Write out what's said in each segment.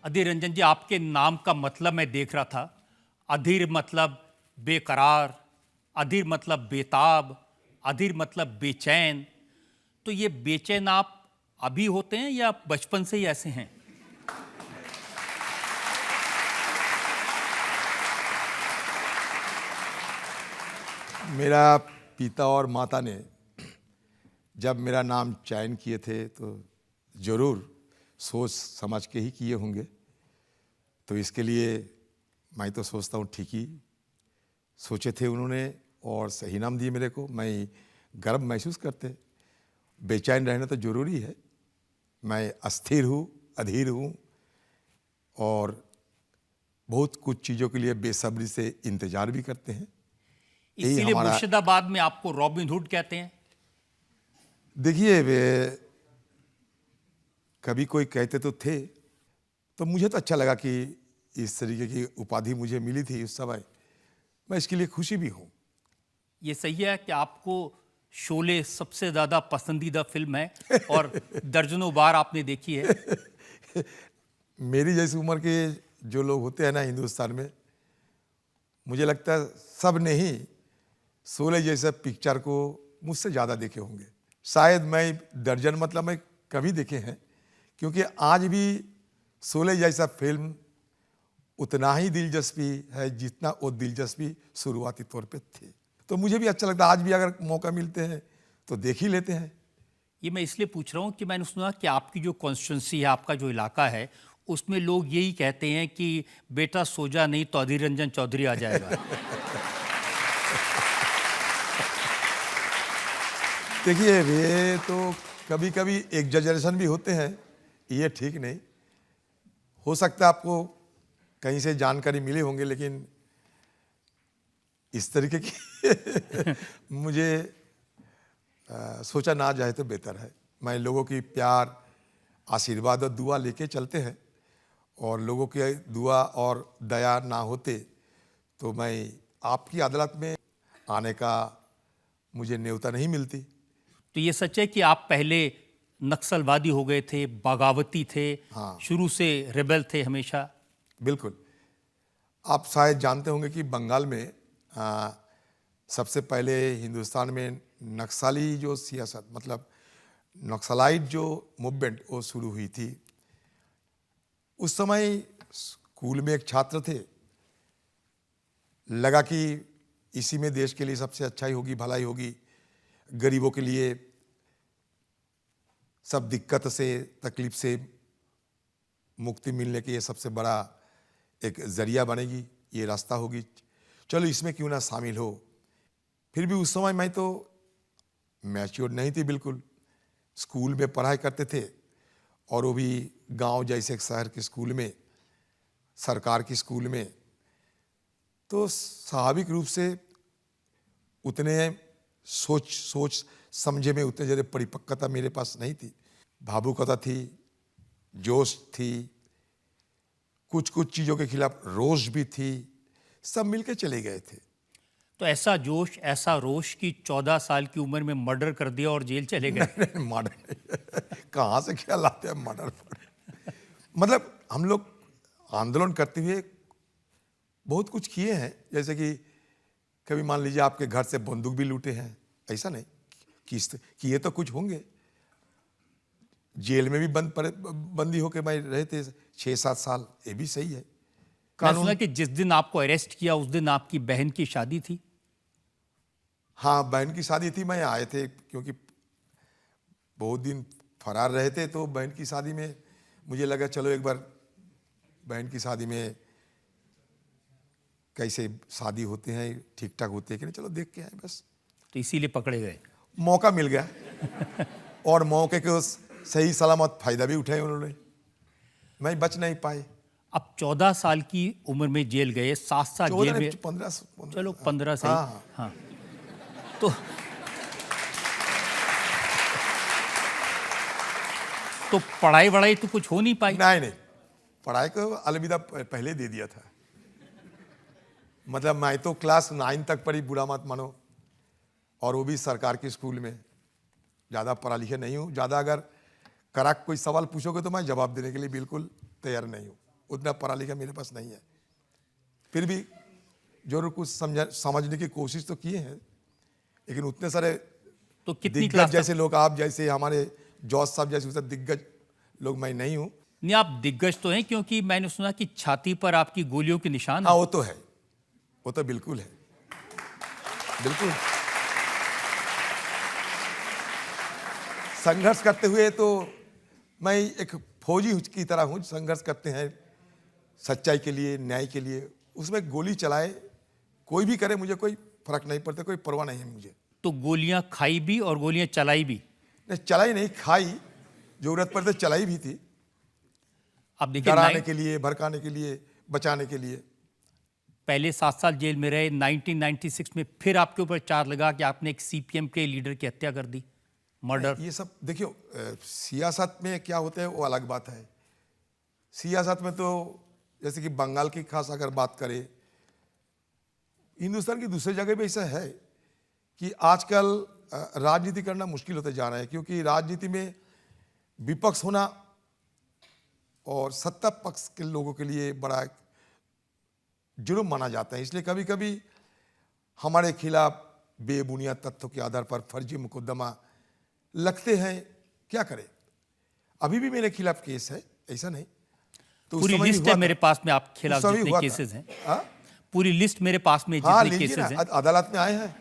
अधीर रंजन जी, आपके नाम का मतलब मैं देख रहा था। अधीर मतलब बेकरार, अधीर मतलब बेताब, अधीर मतलब बेचैन। तो ये बेचैन आप अभी होते हैं या बचपन से ही ऐसे हैं? मेरा पिता और माता ने जब मेरा नाम चयन किए थे तो ज़रूर सोच समझ के ही किए होंगे। तो इसके लिए मैं तो सोचता हूँ ठीक ही सोचे थे उन्होंने और सही नाम दिए मेरे को। मैं गर्व महसूस करते। बेचैन रहना तो ज़रूरी है। मैं अस्थिर हूँ, अधीर हूँ और बहुत कुछ चीज़ों के लिए बेसब्री से इंतज़ार भी करते हैं। यही इसीलिए हमारा। मुर्शिदाबाद में आपको रॉबिन हुड कहते हैं। देखिए वे कभी कोई कहते तो थे, तो मुझे तो अच्छा लगा कि इस तरीके की उपाधि मुझे मिली थी उस समय। मैं इसके लिए खुशी भी हूँ। ये सही है कि आपको शोले सबसे ज़्यादा पसंदीदा फिल्म है और दर्जनों बार आपने देखी है। मेरी जैसी उम्र के जो लोग होते हैं ना हिंदुस्तान में, मुझे लगता है सब ने ही शोले जैसा पिक्चर को मुझसे ज़्यादा देखे होंगे। शायद मैं दर्जन मतलब मैं कभी देखे हैं, क्योंकि आज भी शोले जैसा फिल्म उतना ही दिलचस्पी है जितना वो दिलचस्पी शुरुआती तौर पे थी। तो मुझे भी अच्छा लगता है, आज भी अगर मौका मिलते हैं तो देख ही लेते हैं। ये मैं इसलिए पूछ रहा हूँ कि मैंने सुना कि आपकी जो कॉन्स्टिट्यूंसी है, आपका जो इलाका है, उसमें लोग यही कहते हैं कि बेटा सो जा नहीं तो अधीर रंजन चौधरी आ जाएगा। देखिए ये तो कभी कभी एग्जैजरेशन भी होते हैं, ये ठीक नहीं। हो सकता है आपको कहीं से जानकारी मिले होंगे, लेकिन इस तरीके की मुझे सोचा ना जाए तो बेहतर है। मैं लोगों की प्यार, आशीर्वाद और दुआ लेके चलते हैं, और लोगों की दुआ और दया ना होते तो मैं आपकी अदालत में आने का मुझे न्योता नहीं मिलती। तो ये सच है कि आप पहले नक्सलवादी हो गए थे, बगावती थे, हाँ, शुरू से रेबल थे हमेशा। बिल्कुल। आप शायद जानते होंगे कि बंगाल में आ, सबसे पहले हिंदुस्तान में नक्सली जो सियासत मतलब नक्सलाइट जो मूवमेंट वो शुरू हुई थी। उस समय स्कूल में एक छात्र थे, लगा कि इसी में देश के लिए सबसे अच्छाई होगी, भलाई होगी, गरीबों के लिए सब दिक्कत से तकलीफ से मुक्ति मिलने के ये सबसे बड़ा एक जरिया बनेगी, ये रास्ता होगी, चलो इसमें क्यों ना शामिल हो। फिर भी उस समय मैं तो मैच्योर नहीं थी बिल्कुल। स्कूल में पढ़ाई करते थे, और वो भी गांव जैसे एक शहर के स्कूल में, सरकार की स्कूल में। तो स्वाभाविक रूप से उतने सोच सोच समझे में उतने ज़्यादा परिपक्वता मेरे पास नहीं थी। भावुकता थी, जोश थी, कुछ कुछ चीज़ों के खिलाफ रोष भी थी, सब मिलके चले गए थे। तो ऐसा जोश, ऐसा रोष कि 14 साल की उम्र में मर्डर कर दिया और जेल चले गए। नहीं, मर्डर कहाँ से क्या लाते हैं मर्डर पर। मतलब हम लोग आंदोलन करते हुए बहुत कुछ किए हैं, जैसे कि कभी मान लीजिए आपके घर से बंदूक भी लूटे हैं, ऐसा नहीं किए तो कुछ होंगे। जेल में भी बंदी होके मैं रहे थे 6-7 साल, ये भी सही है। मैं सुना कानून। कि जिस दिन आपको अरेस्ट किया उस दिन आपकी बहन की शादी थी। हाँ, बहन की शादी थी, मैं आए थे क्योंकि बहुत दिन फरार रहे थे, तो बहन की शादी में मुझे लगा चलो एक बार बहन की शादी में कैसे शादी होते हैं, ठीक ठाक होते हैं कि नहीं, चलो देख के आए बस। तो इसीलिए पकड़े गए। मौका मिल गया और मौके के सही सलामत फायदा भी उठाए उन्होंने, मैं बच नहीं पाए। अब 14 साल की उम्र में जेल गए, 7 साल जेल 14 में। नहीं, 15। चलो 15 सही। हाँ हाँ। हाँ। तो तो पढ़ाई वढ़ाई तो कुछ हो नहीं पाई। नहीं नहीं, पढ़ाई को अलविदा पहले दे दिया था। मतलब मैं तो क्लास 9 तक पढ़ी, बुरा मत मानो, और वो भी सरकार के स्कूल में। ज़्यादा पढ़ा लिखे नहीं हूँ, ज़्यादा अगर कड़क कोई सवाल पूछोगे तो मैं जवाब देने के लिए बिल्कुल तैयार नहीं हूँ। उतना पढ़ा लिखा मेरे पास नहीं है, फिर भी जरूर कुछ समझने की कोशिश तो किए हैं, लेकिन उतने सारे तो कितनी दिग्गज क्लास जैसे लोग, आप जैसे, हमारे जॉर्ज साहब जैसे उसे दिग्गज लोग मैं नहीं हूँ। नहीं, आप दिग्गज तो हैं, क्योंकि मैंने सुना कि छाती पर आपकी गोलियों के निशान हाँ हैं। वो तो है, वो तो बिल्कुल है, बिल्कुल। संघर्ष करते हुए तो मैं एक फौजी की तरह हूँ, संघर्ष करते हैं सच्चाई के लिए, न्याय के लिए। उसमें गोली चलाए कोई भी करे, मुझे कोई फर्क नहीं पड़ता, कोई परवाह नहीं है मुझे। तो गोलियां खाई भी और गोलियां चलाई भी। नहीं, चलाई नहीं, खाई, जरूरत पड़ते चलाई भी थी, अब देखिए, डराने के लिए, भड़काने के लिए, बचाने के लिए। पहले 7 साल जेल में रहे, 1996 में फिर आपके ऊपर चार्ज लगा कि आपने एक सीपीएम के लीडर की हत्या कर दी, मर्डर। ये सब देखियो, सियासत में क्या होता है वो अलग बात है। सियासत में तो जैसे कि बंगाल की खास अगर बात करें, हिंदुस्तान की दूसरी जगह भी ऐसा है कि आजकल राजनीति करना मुश्किल होते जा रहा है, क्योंकि राजनीति में विपक्ष होना और सत्ता पक्ष के लोगों के लिए बड़ा जुर्म माना जाता है। इसलिए कभी कभी हमारे खिलाफ बेबुनियाद तथ्यों के आधार पर फर्जी मुकदमा लगते हैं। क्या करें, अभी भी मेरे खिलाफ केस है, ऐसा नहीं। तो उस पूरी समय भी लिस्ट हुआ है था। मेरे पास में, आप खिलाफ उस समय जितने हुआ था। केसेस हैं, हाँ? पूरी लिस्ट मेरे पास में हाँ जितने लीजिए केसेस ना, हैं। अदालत में आए हैं।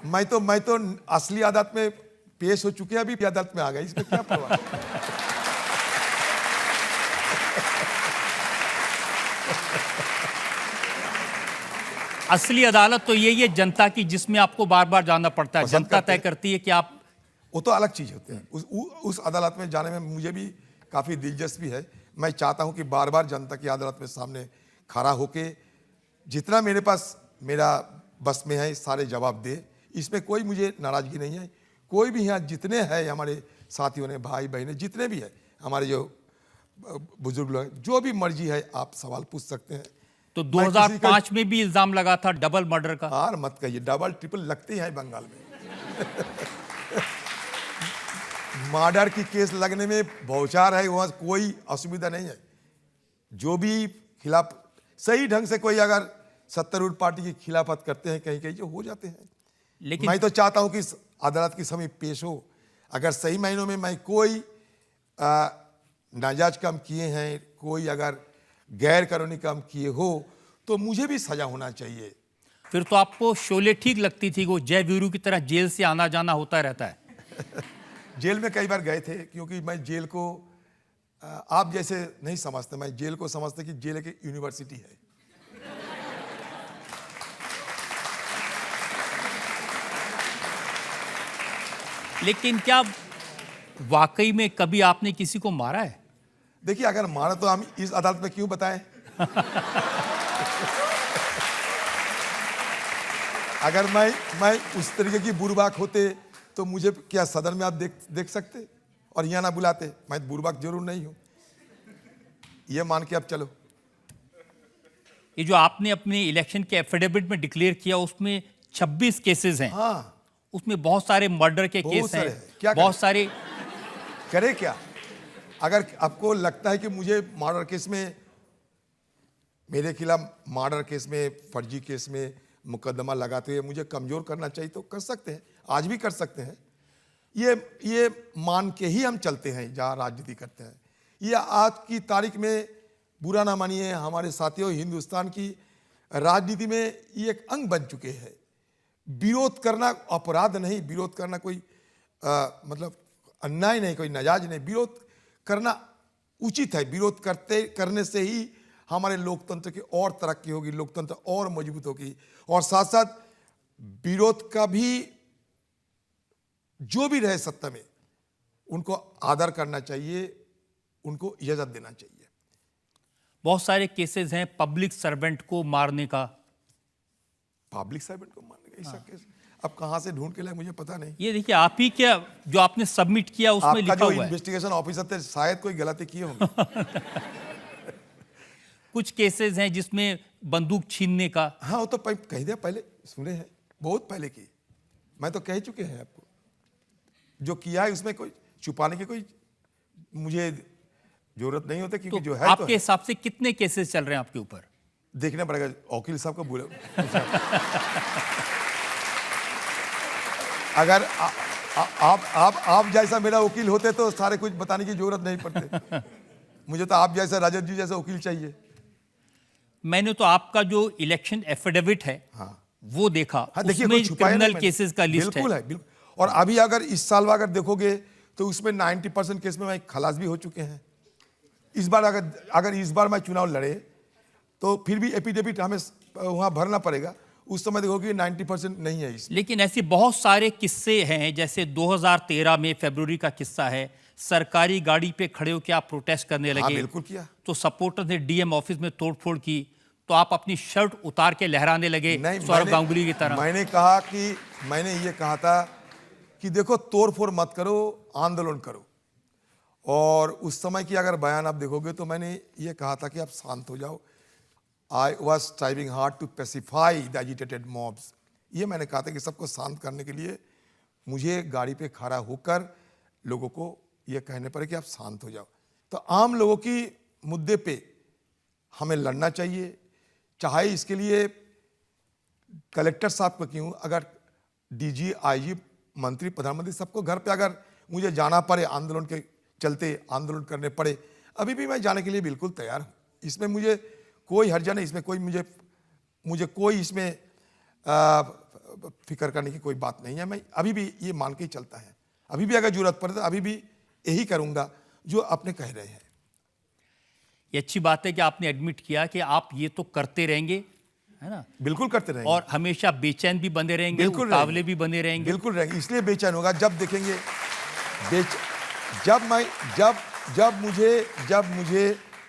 मैं तो असली अदालत में पेश हो चुके हैं, अभी भी अदालत में आ गए, इसमें क्या परवाह। असली अदालत तो यही है जनता की, जिसमें आपको बार बार जाना पड़ता है। पसंद जनता करते तय हैं। करती है कि आप। वो तो अलग चीज होते हैं। उस अदालत में जाने में मुझे भी काफी दिलचस्पी है। मैं चाहता हूं कि बार बार जनता की अदालत में सामने खड़ा होके जितना मेरे पास, मेरा बस में है, सारे जवाब दे। इसमें कोई मुझे नाराजगी नहीं है। कोई भी यहाँ जितने हैं हमारे साथियों ने, भाई बहने जितने भी है, हमारे जो बुजुर्ग लोग हैं, जो भी मर्जी है आप सवाल पूछ सकते हैं। तो मैं किसी का 2005 में भी इल्जाम लगा था डबल मर्डर का। हार मत कहिए, डबल ट्रिपल लगते हैं बंगाल में। मर्डर की केस लगने में भौचार है, वहां कोई असुविधा नहीं है। जो भी खिलाफ सही ढंग से कोई अगर सत्तारूढ़ पार्टी की खिलाफत करते हैं, कहीं कहीं जो हो जाते हैं। लेकिन मैं तो चाहता हूं कि इस अदालत के समय पेश हो। अगर सही मायनों में मैं कोई नाजायज काम किए हैं, कोई अगर गैर कानूनी काम किए हो, तो मुझे भी सजा होना चाहिए। फिर तो आपको शोले ठीक लगती थी, वो जय वीरू की तरह जेल से आना जाना होता रहता है। जेल में कई बार गए थे, क्योंकि मैं जेल को आप जैसे नहीं समझते, मैं जेल को समझते कि जेल एक यूनिवर्सिटी है। लेकिन क्या वाकई में कभी आपने किसी को मारा है? देखिए, अगर मारा तो हम इस अदालत में क्यों बताएं? अगर मैं उस तरीके की बुरबाक होते तो मुझे क्या सदन में आप देख सकते और यहाँ ना बुलाते? मैं बुरबाक जरूर नहीं हूं, ये मान के अब चलो। ये जो आपने अपने इलेक्शन के एफिडेविट में डिक्लेयर किया, उसमें 26 केसेस हैं। हाँ, उसमें बहुत सारे मर्डर के बहुत केस सारे हैं, हैं। क्या बहुत करें? सारे। करे क्या? अगर आपको लगता है कि मुझे मर्डर केस में, मेरे खिलाफ मर्डर केस में, फर्जी केस में मुकदमा लगाते हुए मुझे कमजोर करना चाहिए तो कर सकते हैं, आज भी कर सकते हैं। ये मान के ही हम चलते हैं जहां राजनीति करते हैं। ये आज की तारीख में, बुरा ना मानिए हमारे साथियों, हिंदुस्तान की राजनीति में ये एक अंग बन चुके हैं। विरोध करना अपराध नहीं, विरोध करना कोई मतलब अन्याय नहीं, कोई नाजायज नहीं। विरोध करना उचित है। विरोध करने से ही हमारे लोकतंत्र की और तरक्की होगी, लोकतंत्र और मजबूत होगी। और साथ साथ विरोध का भी, जो भी रहे सत्ता में, उनको आदर करना चाहिए, उनको इजाजत देना चाहिए। बहुत सारे केसेस हैं पब्लिक सर्वेंट को मारने का। पब्लिक सर्वेंट को मारने का ऐसा केस अब कहां से ढूंढ के लाए मुझे पता नहीं। ये देखिए, आप ही क्या जो आपने सबमिट किया उसमें आपका लिखा जो हुआ है। इन्वेस्टिगेशन ऑफिसर थे शायद कोई गलती किए होंगे। कुछ केसेस हैं जिसमें बंदूक छीनने का। हाँ, वो तो कह दिया, पहले सुने हैं, बहुत पहले की। मैं तो कह चुके हैं आपको। जो किया है उसमें कोई छुपाने की कोई मुझे जरूरत नहीं होती, क्योंकि तो जो है तो आपके है। हिसाब से कितने केसेस चल रहे हैं आपके ऊपर? देखना पड़ेगा वकील साहब को बोले। अगर आप जैसा मेरा वकील होते तो सारे कुछ बताने की जरूरत नहीं पड़ती। मुझे तो आप जैसा, राजद जी जैसा वकील चाहिए। मैंने तो आपका जो इलेक्शन एफिडेविट है हाँ वो देखा, हाँ, देखिए उसमें कोई छुपाया नहीं क्रिमिनल मैंने। केसेस का लिस्ट बिल्कुल है। है, बिल्कुल। और अभी अगर इस साल अगर देखोगे तो उसमें 90% केस में मैं खलास भी हो चुके हैं। इस बार अगर इस बार मैं चुनाव लड़े तो फिर भी एफिडेविट हमें वहां भरना पड़ेगा। उस समय देखोगे 90% नहीं है इसमें। लेकिन ऐसे बहुत सारे किस्से हैं, जैसे 2013 में फरवरी का किस्सा है, सरकारी गाड़ी पे खड़े होकर आप प्रोटेस्ट करने हाँ लगे, बिल्कुल किया। तो सपोर्टर ने डीएम ऑफिस में तोड़फोड़ की, तो आप अपनी शर्ट उतार के लहराने लगे नहीं, सौरभ गांगुली की तरह। मैंने ये कहा था कि देखो तोड़-फोड़ मत करो, आंदोलन करो। और उस समय की अगर बयान आप देखोगे तो मैंने ये कहा था कि आप शांत हो जाओ। I was striving hard to pacify the agitated mobs. ये मैंने कहा था कि सबको शांत करने के लिए मुझे गाड़ी पे खड़ा होकर लोगों को ये कहने पड़े कि आप शांत हो जाओ। तो आम लोगों की मुद्दे पे हमें लड़ना चाहिए, चाहे इसके लिए कलेक्टर साहब को क्यों, अगर डीजी, आईजी, मंत्री, प्रधानमंत्री सबको घर पे अगर मुझे जाना पड़े, आंदोलन के चलते आंदोलन करने पड़े, अभी भी मैं जाने के लिए बिल्कुल तैयार हूँ। इसमें मुझे कोई हर्जा नहीं, इसमें कोई मुझे कोई इसमें फिक्र करने की कोई बात नहीं है। मैं अभी भी ये मान के ही चलता है, अभी भी अगर जरूरत पड़े तो अभी भी यही करूँगा जो आपने कह रहे हैं। ये अच्छी बात है कि आपने एडमिट किया कि आप ये तो करते रहेंगे, है ना, बिल्कुल करते रहेंगे और हमेशा बेचैन भी बने रहेंगे, बिल्कुल उतावले भी बने रहेंगे। बिल्कुल रहेंगे। इसलिए बेचैन होगा जब देखेंगे जब मुझे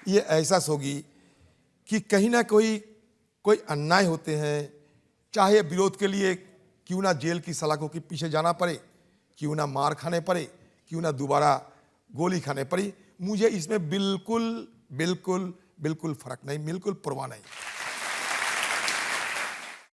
ये एहसास होगी कि कहीं ना कोई अन्याय होते हैं, चाहे विरोध के लिए क्यों ना जेल की सलाखों के पीछे जाना पड़े, क्यों ना मार खाने पड़े, क्यों ना दोबारा गोली खाने पड़ी, मुझे इसमें बिल्कुल बिल्कुल बिल्कुल फर्क नहीं, बिल्कुल परवाह नहीं।